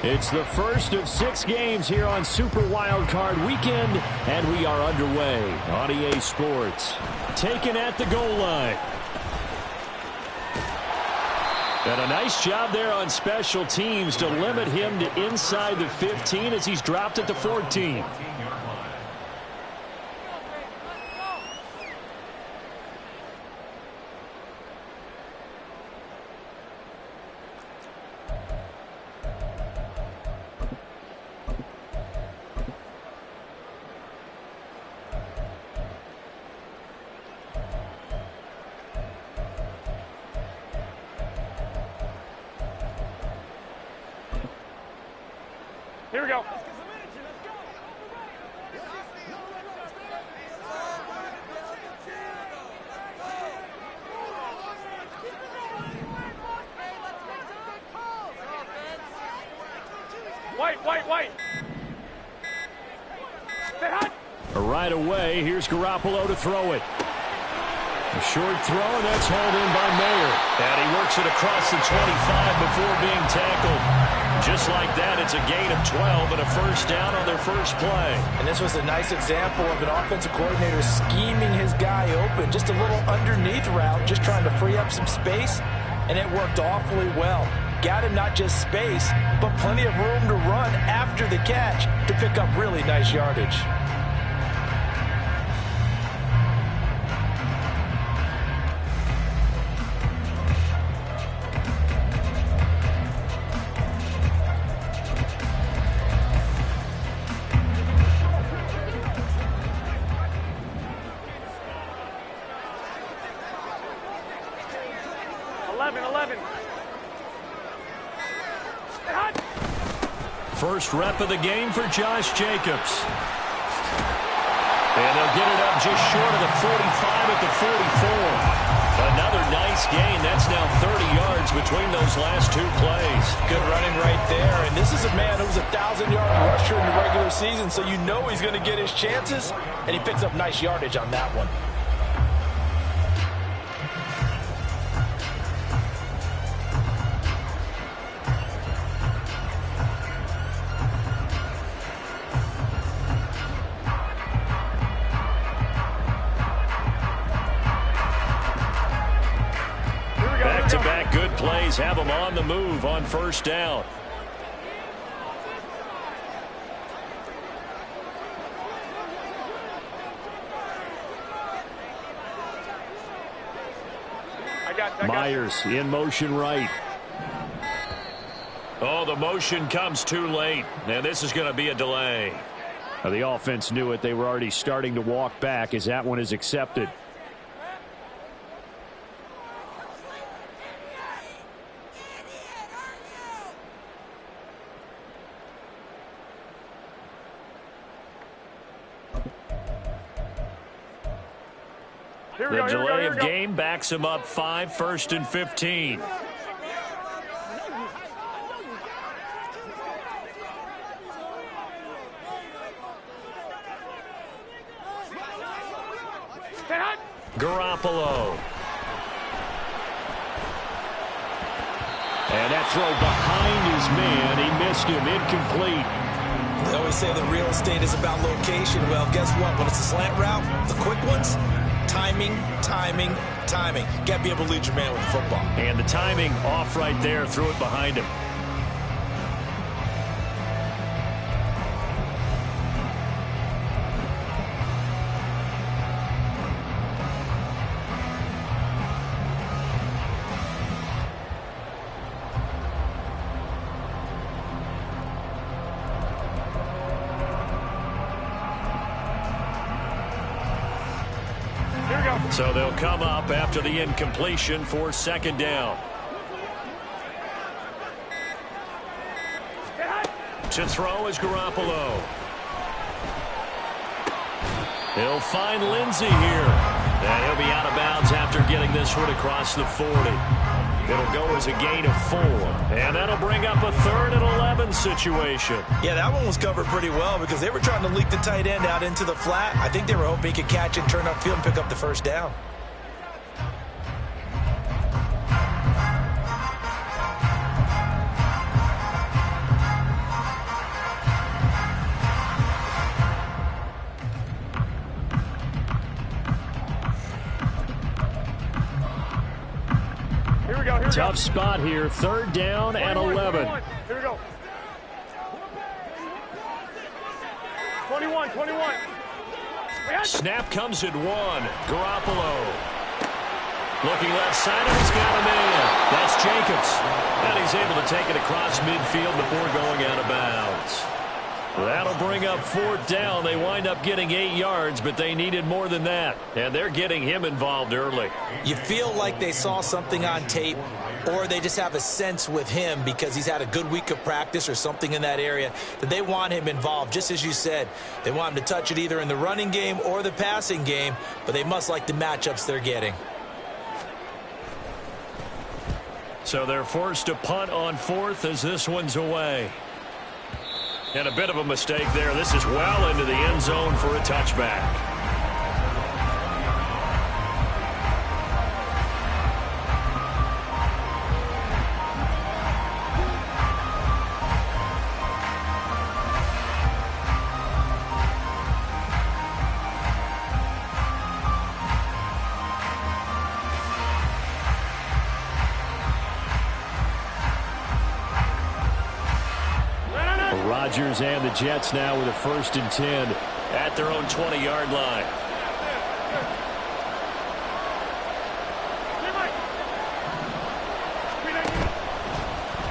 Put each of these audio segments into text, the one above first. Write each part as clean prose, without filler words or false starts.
It's the first of 6 games here on Super Wildcard Weekend, and we are underway on EA Sports. Taken at the goal line. And a nice job there on special teams to limit him to inside the 15 as he's dropped at the 14. Here we go. White. Right away, here's Garoppolo to throw it. A short throw, and that's hauled in by Mayer. And he works it across the 25 before being tackled. Just like that, it's a gain of 12 and a first down on their first play. And this was a nice example of an offensive coordinator scheming his guy open. Just a little underneath route, just trying to free up some space, and it worked awfully well. Got him not just space, but plenty of room to run after the catch to pick up really nice yardage. First rep of the game for Josh Jacobs. And they'll get it up just short of the 45 at the 44. Another nice gain. That's now 30 yards between those last 2 plays. Good running right there. And this is a man who was a 1,000-yard rusher in the regular season, so you know he's going to get his chances, and he picks up nice yardage on that one. Back-to-back good plays have them on the move on first down. Myers in motion right. Oh, the motion comes too late. Now this is going to be a delay. Now, the offense knew it. They were already starting to walk back as that one is accepted. The delay of game backs him up 5, 1st and 15. Garoppolo. And that throw behind his man. He missed him. Incomplete. They always say the real estate is about location. Well, guess what? When it's a slant route, the quick ones, timing. Got to be able to lead your man with the football. And the timing off right there. Threw it behind him. So they'll come up after the incompletion for 2nd down. To throw is Garoppolo. He'll find Lindsey here. And he'll be out of bounds after getting this one across the 40. It'll go as a gain of 4. And that'll bring up a 3rd and 11 situation. Yeah, that one was covered pretty well because they were trying to leak the tight end out into the flat. I think they were hoping he could catch and turn upfield and pick up the first down. Tough spot here. 3rd down and 11. Here we go. 21. Snap comes at 1. Garoppolo. Looking left side, and he's got a man. That's Jacobs. And he's able to take it across midfield before going out of bounds. That'll bring up 4th down. They wind up getting 8 yards, but they needed more than that. And they're getting him involved early. You feel like they saw something on tape, or they just have a sense with him because he's had a good week of practice or something in that area that they want him involved. Just as you said, they want him to touch it either in the running game or the passing game, but they must like the matchups they're getting. So they're forced to punt on 4th as this one's away. And a bit of a mistake there. This is well into the end zone for a touchback. Rodgers and the Jets now with a 1st and 10 at their own 20-yard line.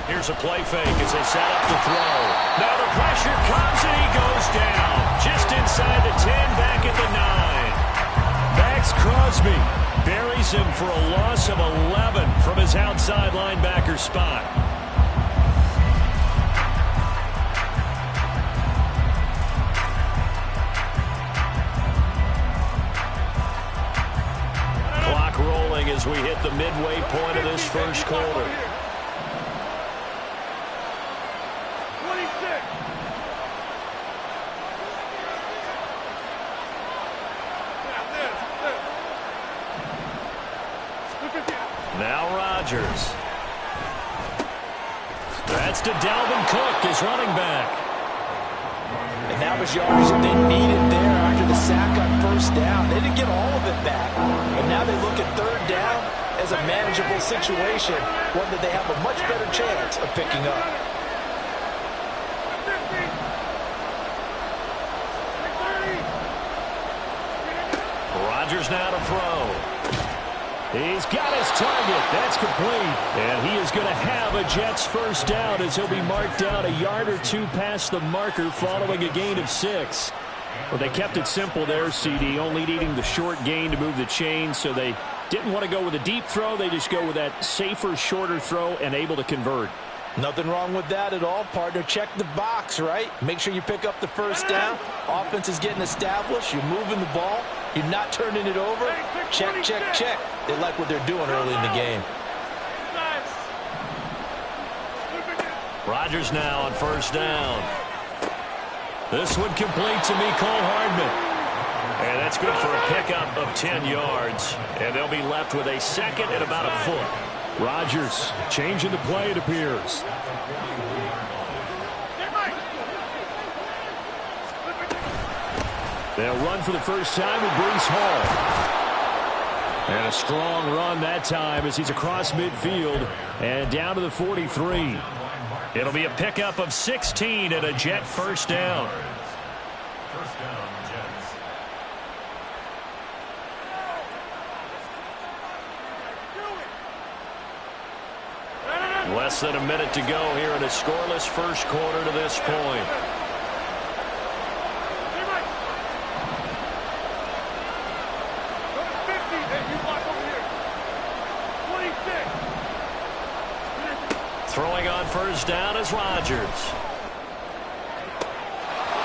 Here's a play fake as they set up the throw. Now the pressure comes and he goes down. Just inside the 10, back at the 9. Max Crosby buries him for a loss of 11 from his outside linebacker spot. As we hit the midway point of this first quarter. 26. Now Rodgers. That's to Dalvin Cook, his running back. And that was yardage that they needed there after the sack on 1st down. They didn't get all of it back. But now they look at 3rd down as a manageable situation, one that they have a much better chance of picking up. Rodgers now to throw. He's got his target. That's complete. And he is going to have a Jets 1st down as he'll be marked down a yard or 2 past the marker following a gain of 6. Well, they kept it simple there, CD, only needing the short gain to move the chain, so they didn't want to go with a deep throw. They just go with that safer, shorter throw and able to convert. Nothing wrong with that at all, partner. Check the box, right? Make sure you pick up the 1st down. Offense is getting established. You're moving the ball. You're not turning it over. Check, check, check. They like what they're doing early in the game. Rodgers now on 1st down. This one complete to Mecole Hardman. And that's good for a pickup of 10 yards. And they'll be left with a 2nd and about a foot. Rodgers changing the play, it appears. They'll run for the first time with Breece Hall. And a strong run that time as he's across midfield and down to the 43. It'll be a pickup of 16 and a Jet 1st down. Less than a minute to go here in a scoreless first quarter to this point. Throwing on 1st down is Rodgers.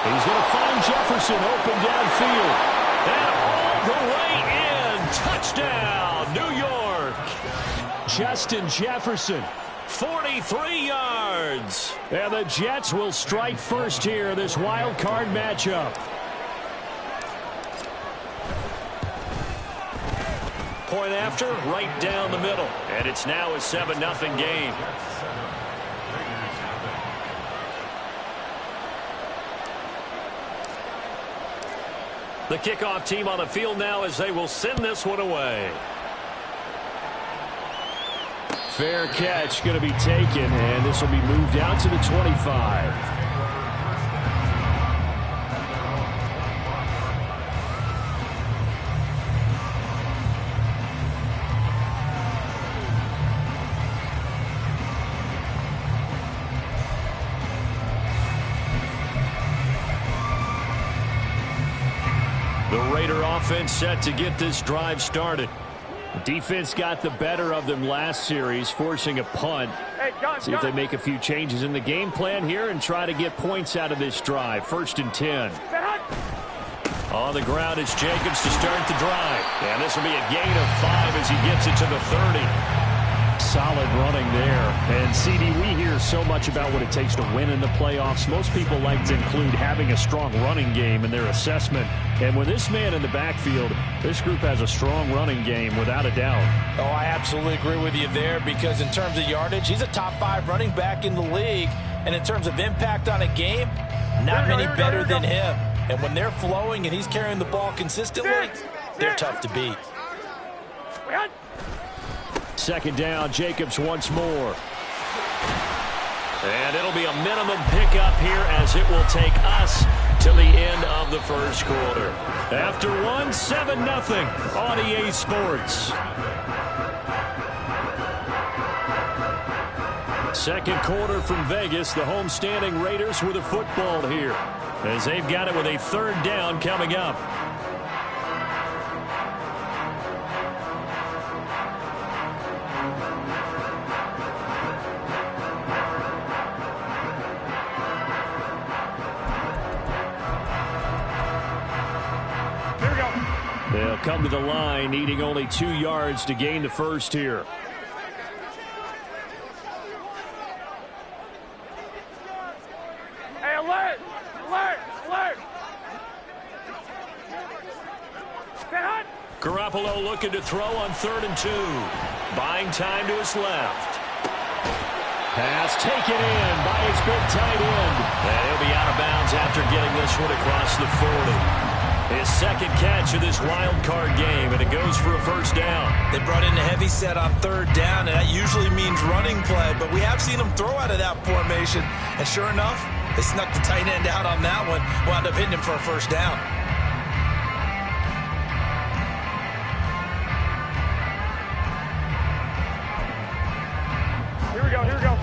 He's going to find Jefferson open downfield. And all the way in. Touchdown, New York. Justin Jefferson. 43 yards. And the Jets will strike first here, this wild card matchup. Point after, right down the middle. And it's now a 7-0 game. The kickoff team on the field now as they will send this one away. Fair catch going to be taken, and this will be moved out to the 25. The Raider offense set to get this drive started. The defense got the better of them last series, forcing a punt. See if they make a few changes in the game plan here and try to get points out of this drive. 1st and 10. On the ground is Jacobs to start the drive. And this will be a gain of 5 as he gets it to the 30. Solid running there. And, CD, we hear so much about what it takes to win in the playoffs. Most people like to include having a strong running game in their assessment. And with this man in the backfield, this group has a strong running game without a doubt. Oh, I absolutely agree with you there, because in terms of yardage, he's a top 5 running back in the league. And in terms of impact on a game, not many better than him. And when they're flowing and he's carrying the ball consistently, they're tough to beat. 2nd down, Jacobs once more. And it'll be a minimum pickup here as it will take us to the end of the 1st quarter. After 1, 7-0 on EA Sports. 2nd quarter from Vegas. The homestanding Raiders with a football here, as they've got it with a 3rd down coming up. They'll come to the line, needing only 2 yards to gain the 1st here. Hey, alert! Alert! Alert! Garoppolo looking to throw on 3rd and 2. Buying time to his left. Pass taken in by his big tight end. And he'll be out of bounds after getting this one across the 40. His 2nd catch of this wild card game, and it goes for a 1st down. They brought in a heavy set on 3rd down, and that usually means running play, but we have seen them throw out of that formation. And sure enough, they snuck the tight end out on that one, wound up hitting him for a 1st down. Here we go, here we go.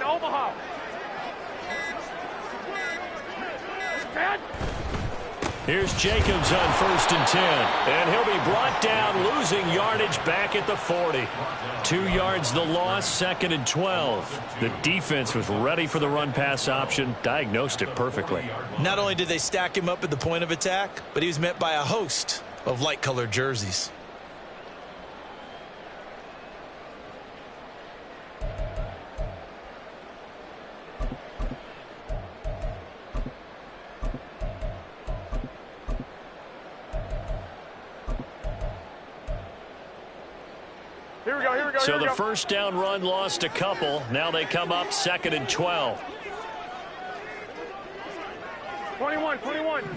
Omaha. 10. Here's Jacobs on 1st and 10. And he'll be brought down, losing yardage back at the 40. 2 yards the loss, 2nd and 12. The defense was ready for the run-pass option, diagnosed it perfectly. Not only did they stack him up at the point of attack, but he was met by a host of light-colored jerseys. So the 1st down run lost a couple. Now they come up 2nd and 12. 21.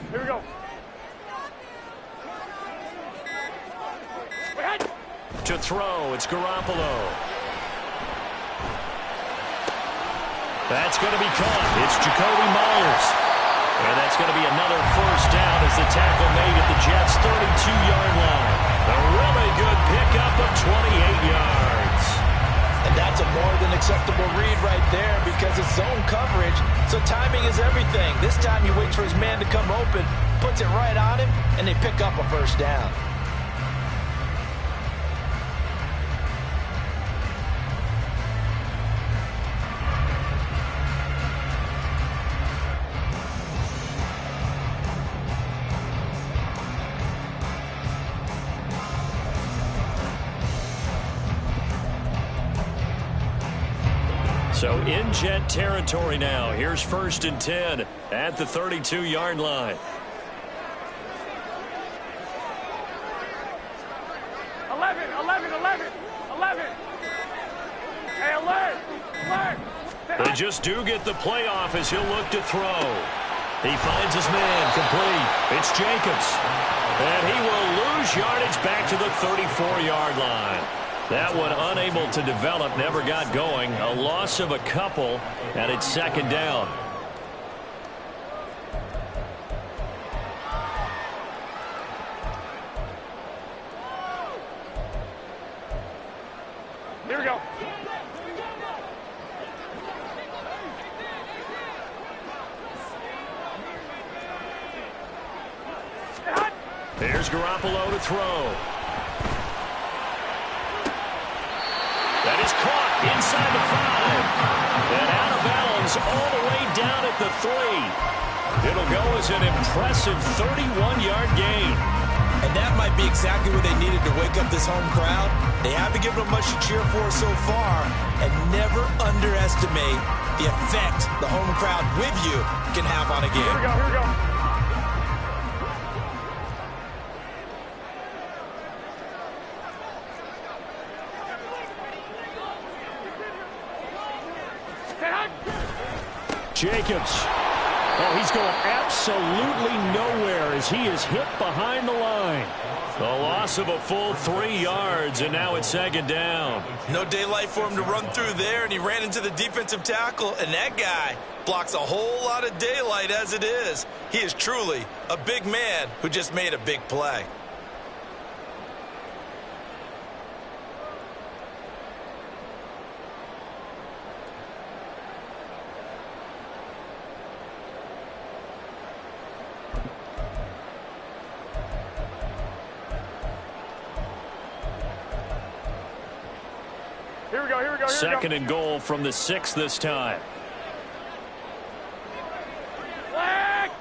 Here we go. To throw, it's Garoppolo. That's going to be caught. It's Jacoby Myers. And that's going to be another 1st down as the tackle made at the Jets' 32-yard line. A really good pickup of 28 yards. And that's a more than acceptable read right there, because it's zone coverage, so timing is everything. This time he waits for his man to come open, puts it right on him, and they pick up a 1st down. So in Jet territory now. Here's 1st and 10 at the 32-yard line. 11. Hey, alert! They just do get the playoff as he'll look to throw. He finds his man, complete. It's Jacobs. And he will lose yardage back to the 34-yard line. That one unable to develop, never got going. A loss of a couple, and it's second down. Here we go. Here's Garoppolo to throw. That is caught inside the 5. And out of bounds all the way down at the 3. It'll go as an impressive 31-yard gain. And that might be exactly what they needed to wake up this home crowd. They haven't given them much to cheer for so far. And never underestimate the effect the home crowd with you can have on a game. Here we go, here we go. Jacobs. Oh, he's going absolutely nowhere as he is hit behind the line. The loss of a full 3 yards, and now it's second down. No daylight for him to run through there, and he ran into the defensive tackle, and that guy blocks a whole lot of daylight as it is. He is truly a big man who just made a big play. Here we go, here we go, here Second we go. and goal from the 6 this time. Flag!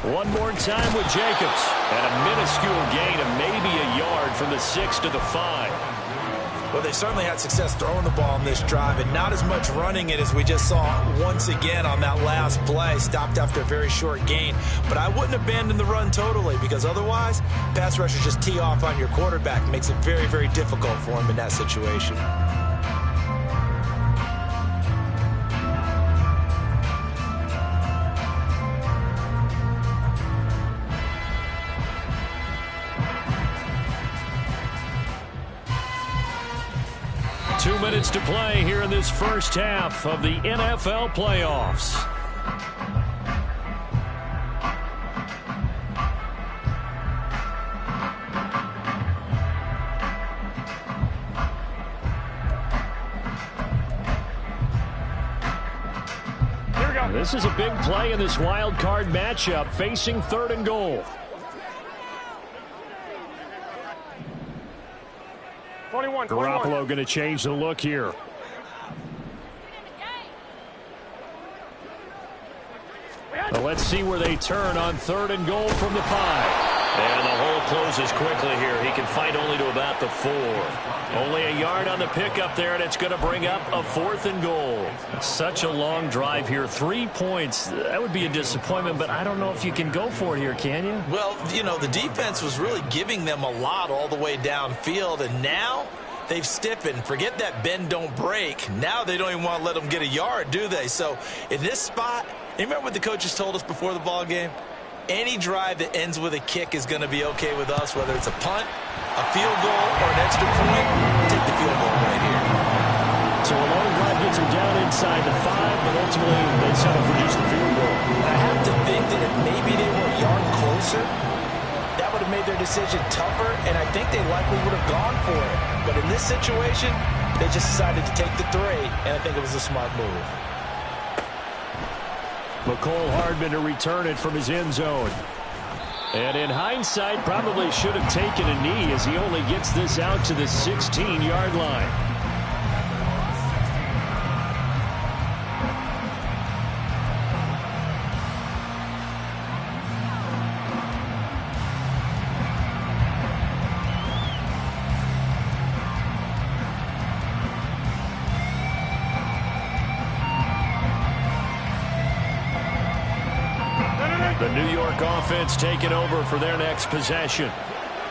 One more time with Jacobs. And a minuscule gain of maybe a yard from the 6 to the 5. Well, they certainly had success throwing the ball in this drive, and not as much running it as we just saw once again on that last play. Stopped after a very short gain. But I wouldn't abandon the run totally, because otherwise, pass rushers just tee off on your quarterback. Makes it very, very difficult for him in that situation. 2 minutes to play here in this first half of the NFL playoffs. This is a big play in this wild card matchup, facing third and goal. 21. Garoppolo going to change the look here. Well, let's see where they turn on third and goal from the 5. And the hole closes quickly here. He can fight only to about the 4. Only a yard on the pickup there, and it's going to bring up a 4th and goal. Such a long drive here. 3 points. That would be a disappointment, but I don't know if you can go for it here, can you? Well, you know, the defense was really giving them a lot all the way downfield, and now they've stiffened. Forget that bend, don't break. Now they don't even want to let them get a yard, do they? So in this spot, you remember what the coaches told us before the ball game? Any drive that ends with a kick is going to be okay with us, whether it's a punt, a field goal, or an extra point. Take the field goal right here. So a long drive gets them down inside the 5, but ultimately they settle for just the field goal. I have to think that if maybe they were a yard closer, that would have made their decision tougher, and I think they likely would have gone for it. But in this situation, they just decided to take the 3, and I think it was a smart move. McCole Hardman to return it from his end zone. And in hindsight, probably should have taken a knee as he only gets this out to the 16-yard line. The New York offense taking over for their next possession.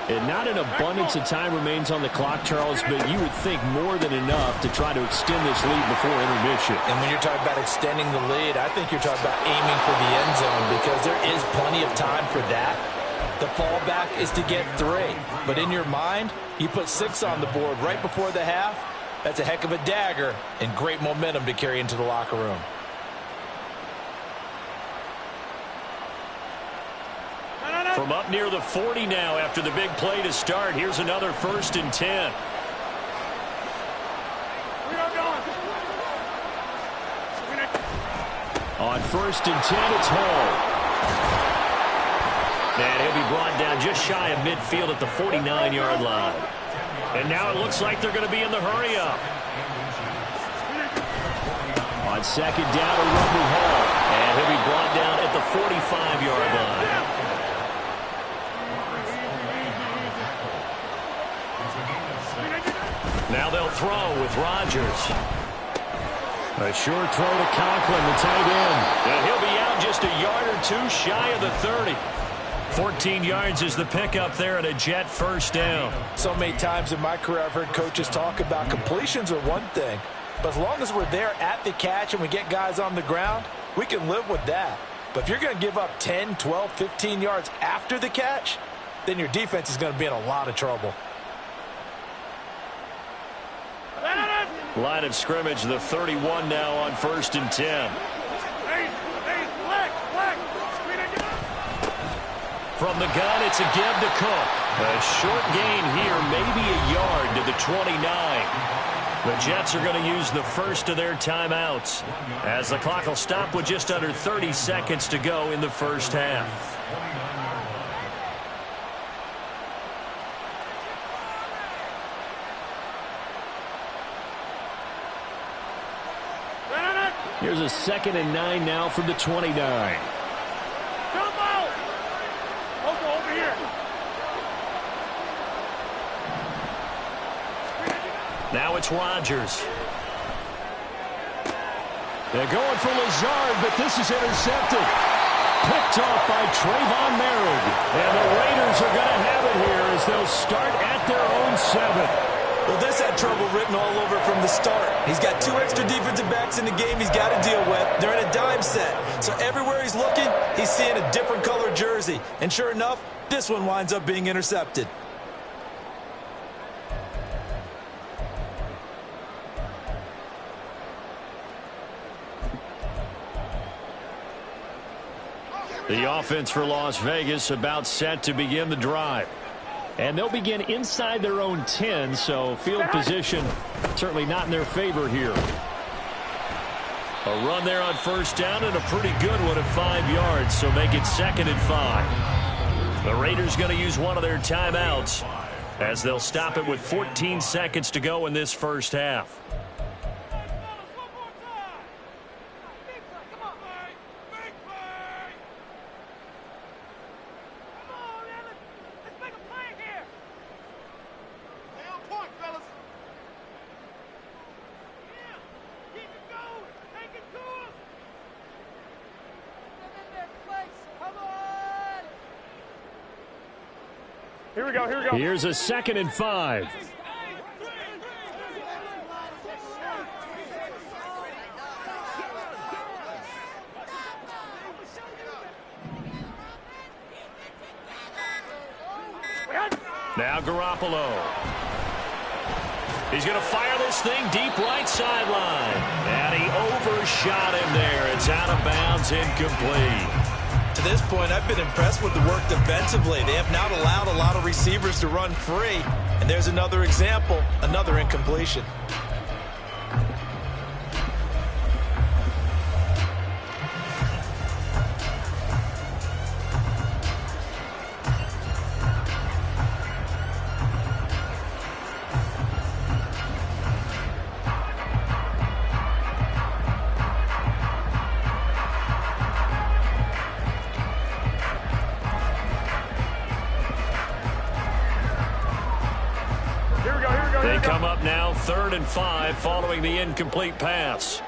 And not an abundance of time remains on the clock, Charles, but you would think more than enough to try to extend this lead before intermission. And when you're talking about extending the lead, I think you're talking about aiming for the end zone because there is plenty of time for that. The fallback is to get 3. But in your mind, you put 6 on the board right before the half. That's a heck of a dagger and great momentum to carry into the locker room. From up near the 40 now after the big play to start. Here's another 1st and 10. On 1st and 10, it's Hall. And he'll be brought down just shy of midfield at the 49-yard line. And now it looks like they're going to be in the hurry-up. On 2nd down, a run with Hall. And he'll be brought down at the 45-yard line. Now they'll throw with Rodgers. A short throw to Conklin, the tight end. And he'll be out just a yard or 2 shy of the 30. 14 yards is the pickup there at a Jet 1st down. So many times in my career I've heard coaches talk about completions are one thing. But as long as we're there at the catch and we get guys on the ground, we can live with that. But if you're going to give up 10, 12, 15 yards after the catch, then your defense is going to be in a lot of trouble. Line of scrimmage, the 31 now on 1st and 10. From the gun, it's a give to Cook. A short gain here, maybe a yard to the 29. The Jets are going to use the first of their timeouts as the clock will stop with just under 30 seconds to go in the first half. Here's a 2nd and 9 now from the 29. Jump out! Over here. Now it's Rodgers. They're going for Lazard, but this is intercepted. Picked off by Trayvon Merritt. And the Raiders are going to have it here as they'll start at their own 7. Well, this had trouble written all over from the start. He's got 2 extra defensive backs in the game he's got to deal with. They're in a dime set. So everywhere he's looking, he's seeing a different color jersey. And sure enough, this one winds up being intercepted. The offense for Las Vegas about set to begin the drive. And they'll begin inside their own 10, so field position certainly not in their favor here. A run there on 1st down and a pretty good one at 5 yards, so make it 2nd and 5. The Raiders going to use one of their timeouts as they'll stop it with 14 seconds to go in this first half. Here we go. Here's a 2nd and 5. Now Garoppolo. He's going to fire this thing deep right sideline. And he overshot him there. It's out of bounds, incomplete. To this point, I've been impressed with the work defensively. They have not allowed a lot of receivers to run free. And there's another example, another incompletion. They come up now 3rd and 5 following the incomplete pass.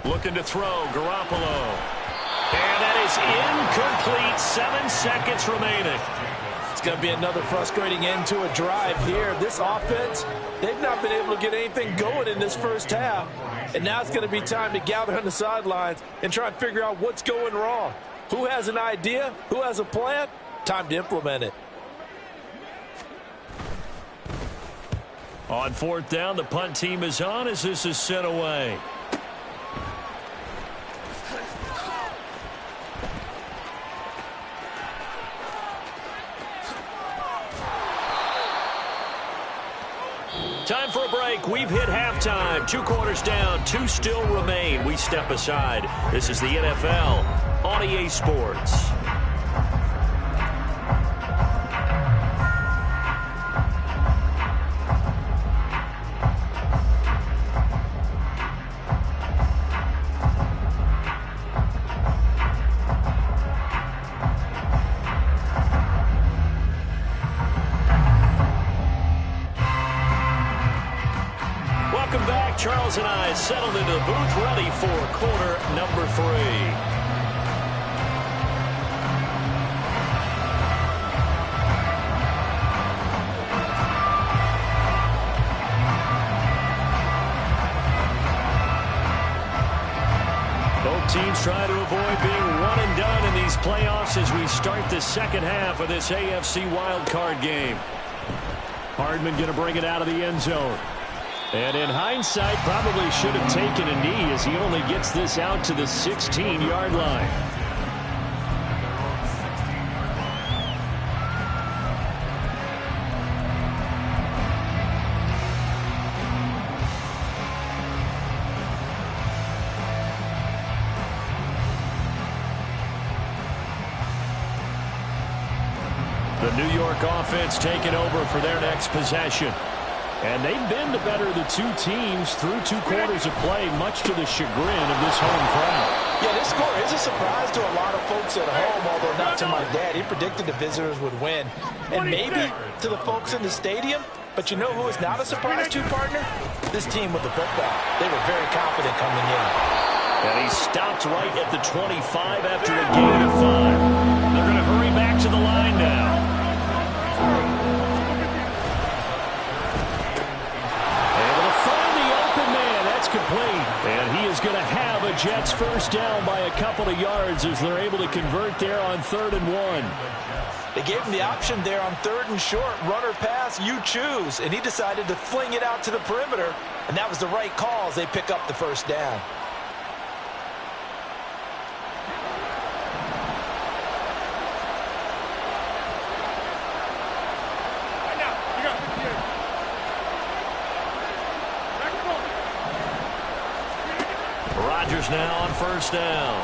Looking to throw, Garoppolo. And that is incomplete. 7 seconds remaining. It's going to be another frustrating end to a drive here. This offense, they've not been able to get anything going in this first half. And now it's going to be time to gather on the sidelines and try and figure out what's going wrong. Who has an idea? Who has a plan? Time to implement it. On 4th down, the punt team is on as this is sent away. Time for a break. We've hit halftime. 2 quarters down, 2 still remain. We step aside. This is the NFL on EA Sports. Charles and I settled into the booth, ready for quarter number 3. Both teams try to avoid being one and done in these playoffs as we start the second half of this AFC wildcard game. Hardman going to bring it out of the end zone. And in hindsight, probably should have taken a knee as he only gets this out to the 16-yard line. The New York offense taking over for their next possession. And they've been the better of the 2 teams through 2 quarters of play, much to the chagrin of this home crowd. Yeah, this score is a surprise to a lot of folks at home, although not to my dad. He predicted the visitors would win. And maybe to the folks in the stadium. But you know who is not a surprise to, partner? This team with the football. They were very confident coming in. And he stopped right at the 25 after a gain of 5. They're going to hurry back to the line now. And he is going to have a Jets first down by a couple of yards as they're able to convert there on 3rd and 1. They gave him the option there on 3rd and short. Runner pass, you choose. And he decided to fling it out to the perimeter. And that was the right call as they pick up the first down. Now on 1st down.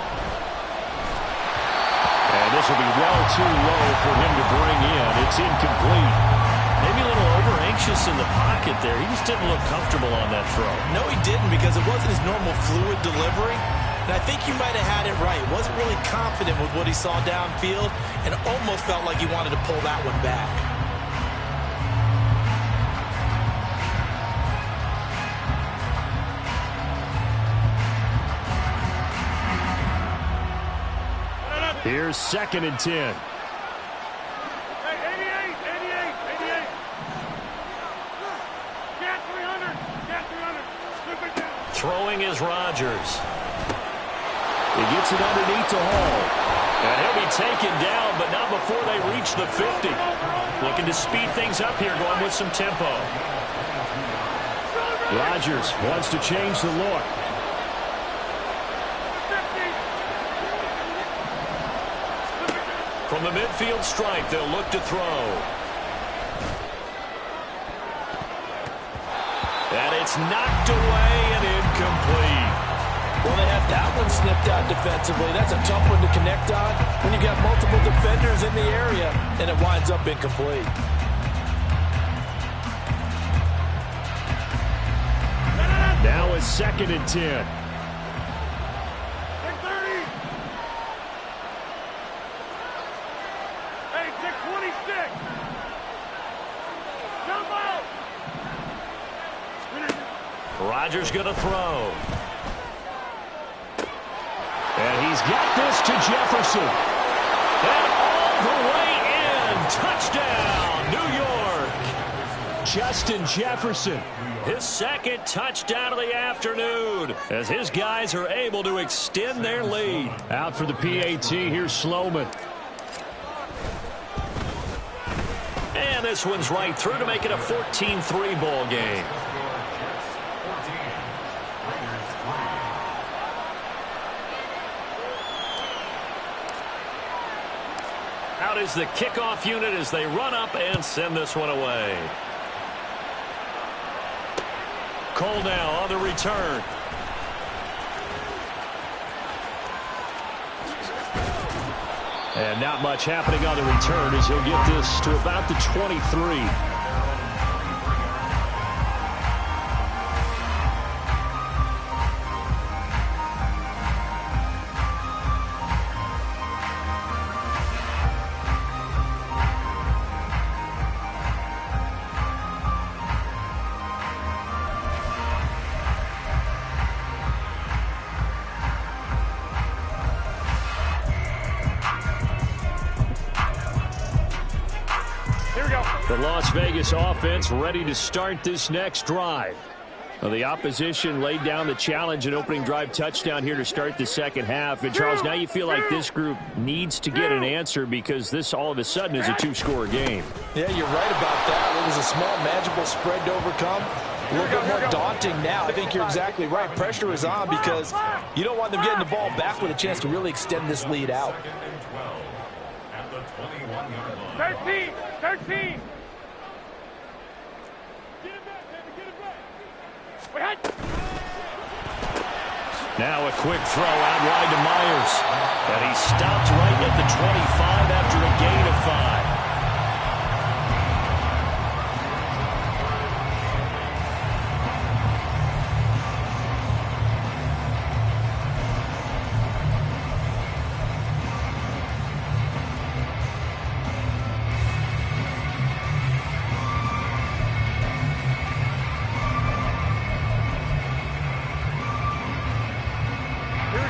And this will be well too low for him to bring in. It's incomplete. Maybe a little over-anxious in the pocket there. He just didn't look comfortable on that throw. No, he didn't, because it wasn't his normal fluid delivery. And I think he might have had it right. Wasn't really confident with what he saw downfield and almost felt like he wanted to pull that one back. Here's 2nd and 10. Hey, 88. Get 300. Throwing is Rodgers. He gets it underneath to Hall. And he'll be taken down, but not before they reach the 50. Looking to speed things up here, going with some tempo. Rodgers wants to change the look. From the midfield stripe, they'll look to throw. And it's knocked away and incomplete. Well, they have that one snipped out defensively. That's a tough one to connect on when you got multiple defenders in the area, and it winds up incomplete. Now it's 2nd and 10. Rodgers going to throw. And he's He's got this to Jefferson. And all the way in. Touchdown, New York. Justin Jefferson, his second touchdown of the afternoon, as his guys are able to extend their lead. Out for the PAT, here's Sloman. And this one's right through to make it a 14-3 ball game. Out is the kickoff unit as they run up and send this one away. Cole now on the return. And not much happening on the return as he'll get this to about the 23. The Las Vegas offense ready to start this next drive. Well, the opposition laid down the challenge and opening drive touchdown here to start the second half. And, Charles, now you feel like this group needs to get an answer because this all of a sudden is a two-score game. Yeah, you're right about that. It was a small, manageable spread to overcome. A little bit more daunting now. I think you're exactly right. Pressure is on because you don't want them getting the ball back with a chance to really extend this lead out. 13. Now a quick throw out wide to Myers. And he stopped right at the 25 after a gain of 5.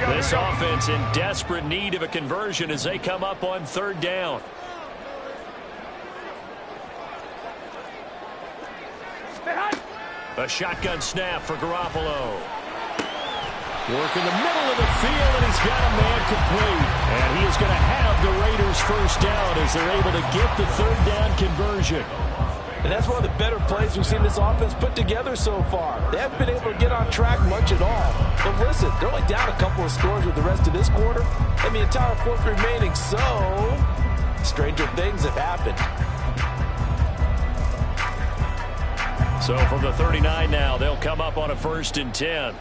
This offense in desperate need of a conversion as they come up on third down. A shotgun snap for Garoppolo. Work in the middle of the field, and he's got a man complete. And he is going to have the Raiders first down as they're able to get the third down conversion. And that's one of the better plays we've seen this offense put together so far. They haven't been able to get on track much at all. But listen, they're only down a couple of scores with the rest of this quarter, and the entire fourth remaining, so stranger things have happened. So from the 39 now, they'll come up on a 1st and 10.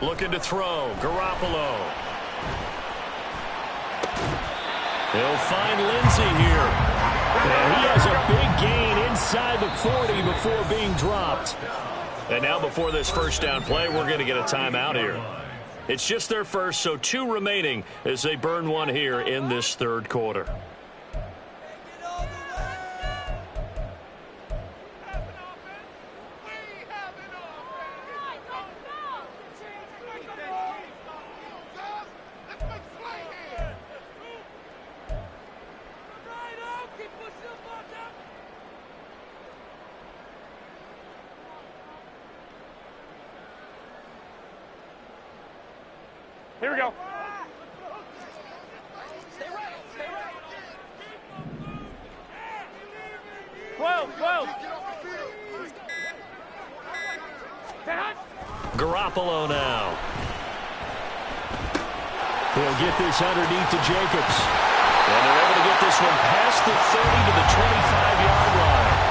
Looking to throw, Garoppolo. They'll find Lindsey here. And he has a big gain inside the 40 before being dropped. And now before this first down play, we're going to get a timeout here. It's just their first, so 2 remaining as they burn one here in this third quarter. Here we go. Stay right. 12. Garoppolo now. He'll get this underneath to Jacobs. And they're able to get this one past the 30 to the 25-yard line.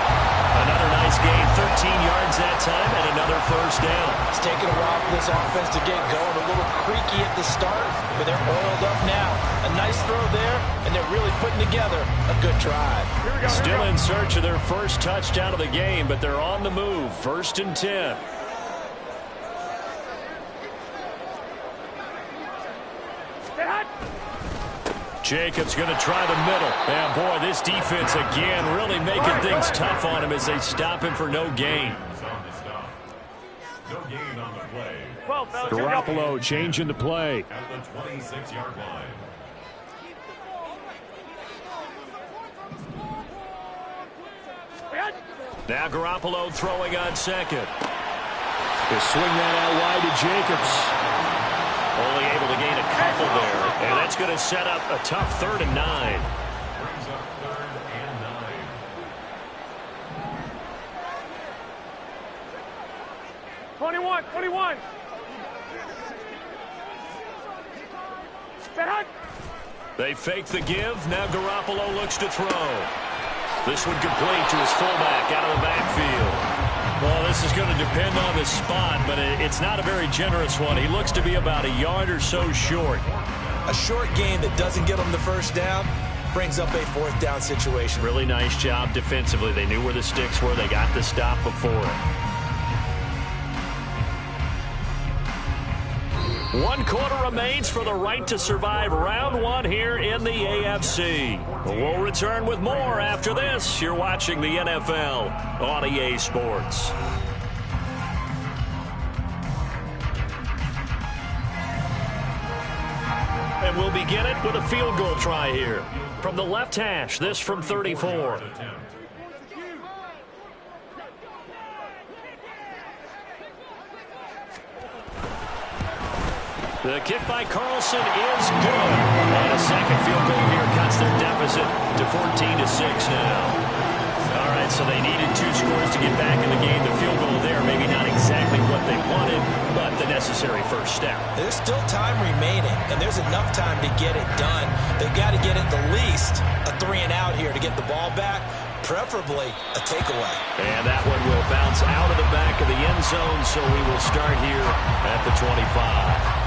Another nice gain, 13 yards that time, and another first down. It's taken a while for this offense to get going. A little creaky at the start, but they're oiled up now. A nice throw there, and they're really putting together a good drive. Still in search of their first touchdown of the game, but they're on the move. 1st and 10. Jacobs going to try the middle. And, boy, this defense, again, really making things tough on him as they stop him for no gain. No gain on the play. 12, fellas. Garoppolo changing the play. At the 26-yard line. Now Garoppolo throwing on second. They swing that out wide to Jacobs. Only able to gain a couple there. And that's going to set up a tough 3rd and 9. Brings up 3rd and 9. 21. They fake the give. Now Garoppolo looks to throw. This one complete to his fullback out of the backfield. Well, this is going to depend on the spot, but it's not a very generous one. He looks to be about a yard or so short. A short gain that doesn't get him the first down brings up a 4th down situation. Really nice job defensively. They knew where the sticks were. They got the stop before it. 1 quarter remains for the right to survive round 1 here in the AFC. We'll return with more after this. You're watching the NFL on EA Sports. And we'll begin it with a field goal try here. From the left hash, this from 34. The kick by Carlson is good. And a second field goal here cuts their deficit to 14-6 now. All right, so they needed 2 scores to get back in the game. The field goal there, maybe not exactly what they wanted, but the necessary first step. There's still time remaining, and there's enough time to get it done. They've got to get at the least a 3 and out here to get the ball back, preferably a takeaway. And that one will bounce out of the back of the end zone, so we will start here at the 25.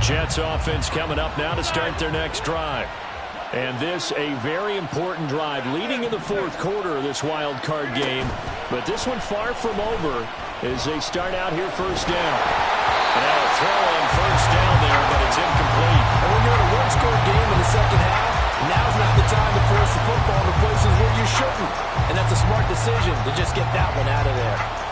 Jets offense coming up now to start their next drive. And this a very important drive leading in the 4th quarter of this wild card game. But this one far from over as they start out here first down. Now a throw on first down there, but it's incomplete. And when you're in a 1-score game in the second half, now's not the time to force the football to places where you shouldn't. And that's a smart decision to just get that one out of there.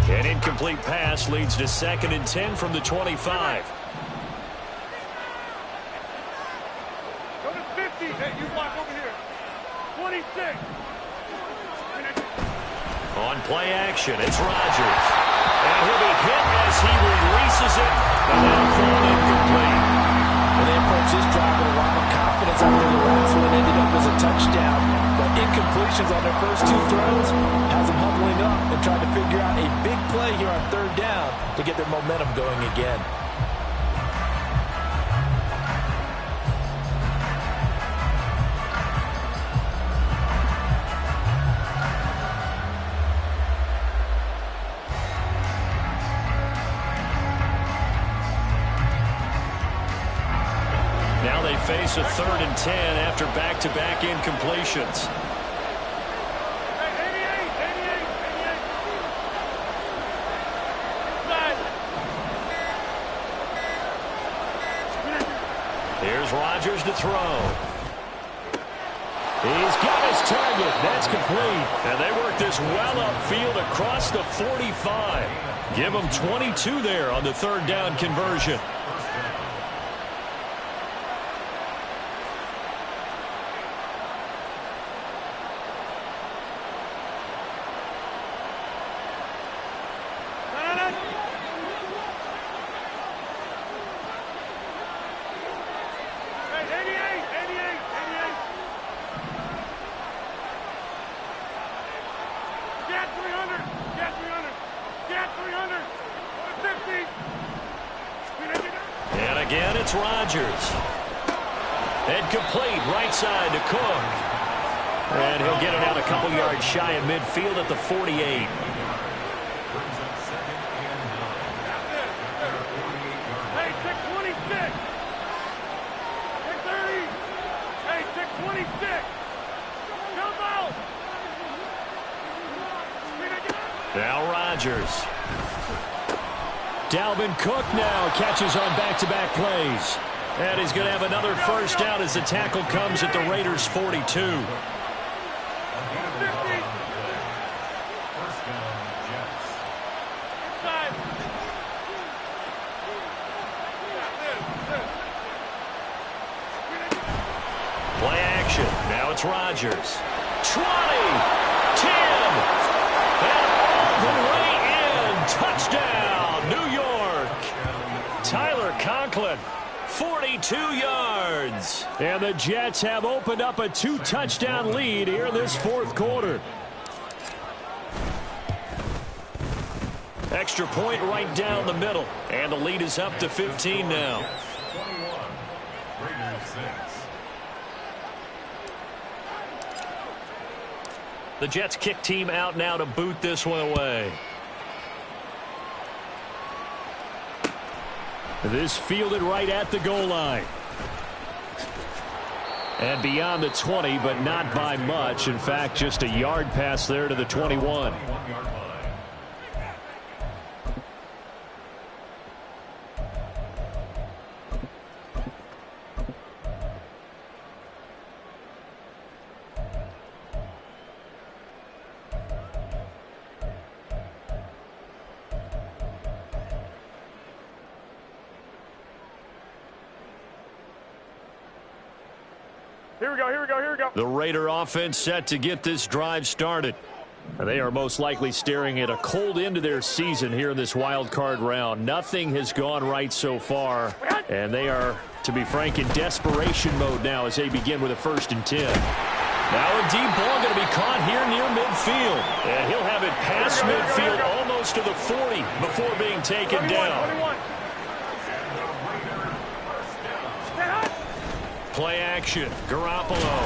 An incomplete pass leads to 2nd and 10 from the 25. Go to 50. Hey, you block over here. 26. On play action, it's Rodgers. And he'll be hit as he releases it. And that'll fall incomplete. And they approach this drive with a lot of confidence after the last one ended up as a touchdown. But incompletions on their first 2 throws has them huddling up and trying to figure out a big play here on 3rd down to get their momentum going again. Now they face a 3rd and 10 after back-to-back incompletions. Here's Rodgers to throw. He's got his target. That's complete. And they work this well upfield across the 45. Give them 22 there on the 3rd down conversion. And again, it's Rodgers. And complete right side to Cook. And he'll get it out a couple yards shy of midfield at the 48. Hey, take 26. Take 30. Hey, take 26. Rodgers. Dalvin Cook now catches on back-to-back plays. And he's going to have another first down as the tackle comes at the Raiders' 42. First down, Jets. Play action. Now it's Rodgers. 20, 10, and all the way in. Touchdown, New York. Tyler Conklin, 42 yards. And the Jets have opened up a 2-touchdown lead here in this fourth quarter. Extra point right down the middle. And the lead is up to 15 now. 21, Raiders 6. The Jets kick team out now to boot this one away. This fielded right at the goal line. And beyond the 20, but not by much. In fact, just a yard pass there to the 21. 21-yard line. Here we go, here we go, here we go. The Raider offense set to get this drive started. They are most likely staring at a cold end to their season here in this wild card round. Nothing has gone right so far, and they are, to be frank, in desperation mode now as they begin with a 1st and 10. Now a deep ball going to be caught here near midfield. And he'll have it past midfield almost to the 40 before being taken 21, down. 21. Play action. Garoppolo.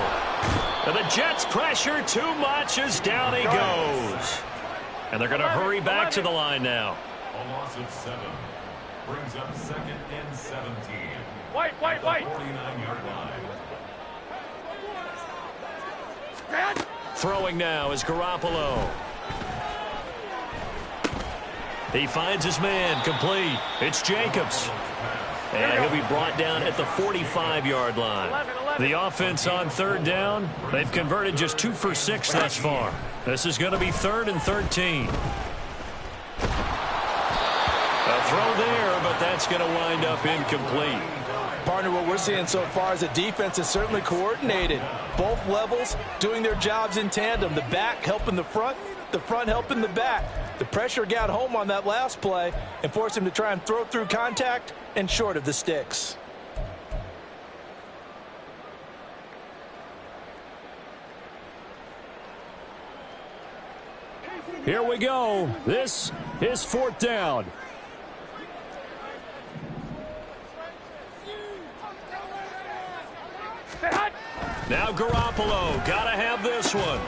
And the Jets pressure too much as down he goes. And they're going to hurry back to the line now. A loss of 7. Brings up 2nd and 17. Wait. 49-yard line. Throwing now is Garoppolo. He finds his man complete. It's Jacobs. And he'll be brought down at the 45-yard line. The offense on 3rd down, they've converted just 2 for 6 thus far. This is going to be 3rd and 13. A throw there, but that's going to wind up incomplete. Partner, what we're seeing so far is the defense is certainly coordinated. Both levels doing their jobs in tandem. The back helping the front helping the back. The pressure got home on that last play and forced him to try and throw through contact and short of the sticks. Here we go. This is 4th down. Now Garoppolo, gotta have this one.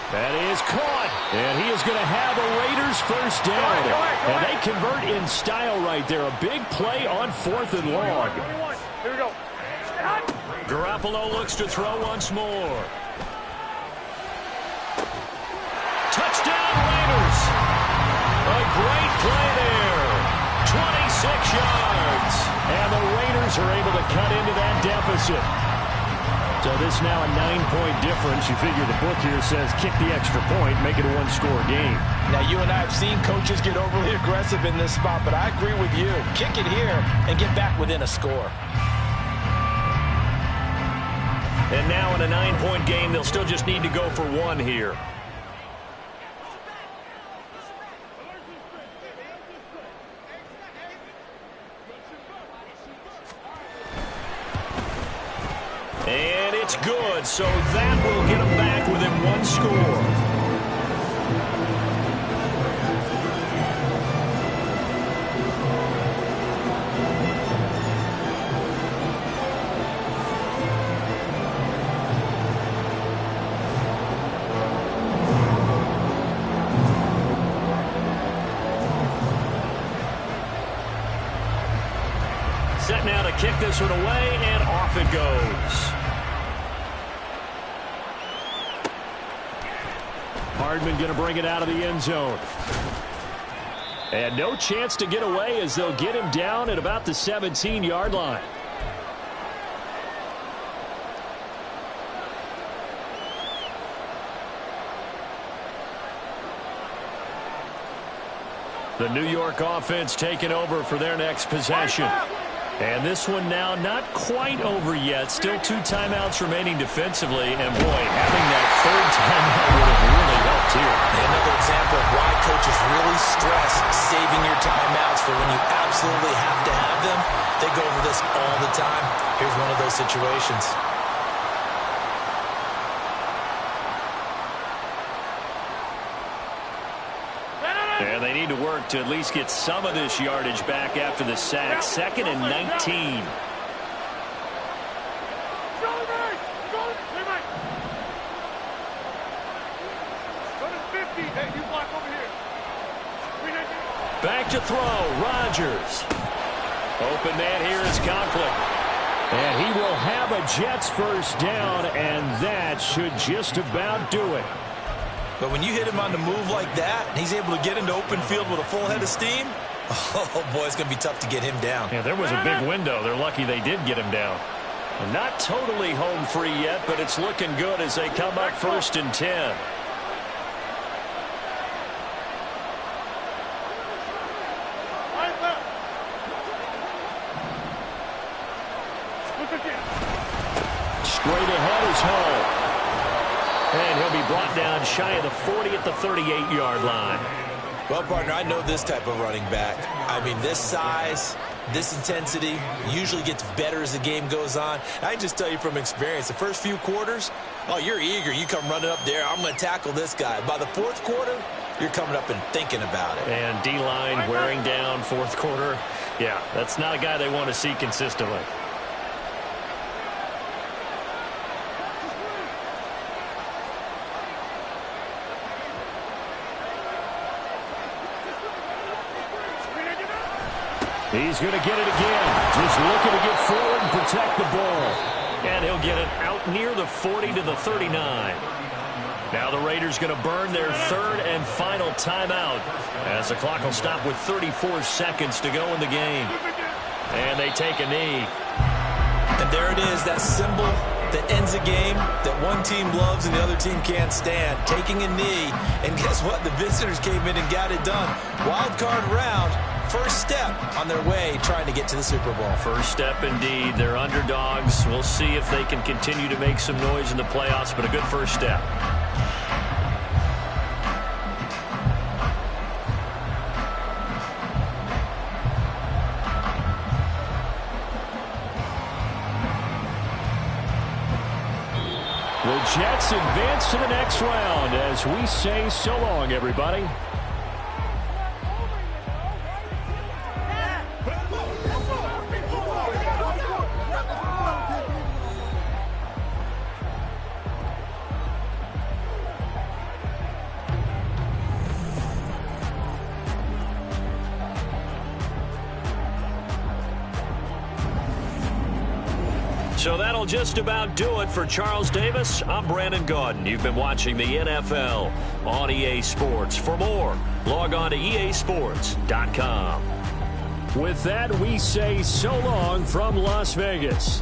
That is caught, and he is going to have a Raiders 1st down. And they convert in style right there. A big play on 4th and long. Here we go. Garoppolo looks to throw once more. Touchdown Raiders. A great play there. 26 yards. And the Raiders are able to cut into that deficit. So this now a 9-point difference. You figure the book here says kick the extra point, make it a 1-score game. Now, you and I have seen coaches get overly aggressive in this spot, but I agree with you. Kick it here and get back within a score. And now in a 9-point game, they'll still just need to go for 1 here. And it's good, so that will get them back within 1 score. Set now to kick this one away, and off it goes. Hardman going to bring it out of the end zone. And no chance to get away as they'll get him down at about the 17-yard line. The New York offense taking over for their next possession. And this one now not quite over yet. Still 2 timeouts remaining defensively. And, boy, having that 3rd timeout would have really helped here. Another example of why coaches really stress saving your timeouts for when you absolutely have to have them. They go over this all the time. Here's one of those situations. And they need to work to at least get some of this yardage back after the sack. 2nd and 19. Back to throw. Rodgers. Open man here is Conklin. And he will have a Jets first down, and that should just about do it. But when you hit him on the move like that, and he's able to get into open field with a full head of steam, oh, boy, it's going to be tough to get him down. Yeah, there was a big window. They're lucky they did get him down. And not totally home free yet, but it's looking good as they come up 1st and 10. Straight ahead is Hall. And he'll be brought down shy of the 40 at the 38-yard line. Well, partner, I know this type of running back. I mean, this size, this intensity usually gets better as the game goes on. I just tell you from experience, the first few quarters, oh, you're eager. You come running up there. I'm going to tackle this guy. By the 4th quarter, you're coming up and thinking about it. And D-line wearing down 4th quarter. Yeah, that's not a guy they want to see consistently. He's going to get it again. Just looking to get forward and protect the ball. And he'll get it out near the 40 to the 39. Now the Raiders going to burn their 3rd and final timeout as the clock will stop with 34 seconds to go in the game. And they take a knee. And there it is, that symbol that ends a game that one team loves and the other team can't stand. Taking a knee. And guess what? The visitors came in and got it done. Wild card round. First step on their way trying to get to the Super Bowl. First step indeed. They're underdogs. We'll see if they can continue to make some noise in the playoffs, but a good first step. The Jets advance to the next round as we say so long, everybody. So that'll just about do it for Charles Davis. I'm Brandon Gaudin. You've been watching the NFL on EA Sports. For more, log on to easports.com. With that, we say so long from Las Vegas.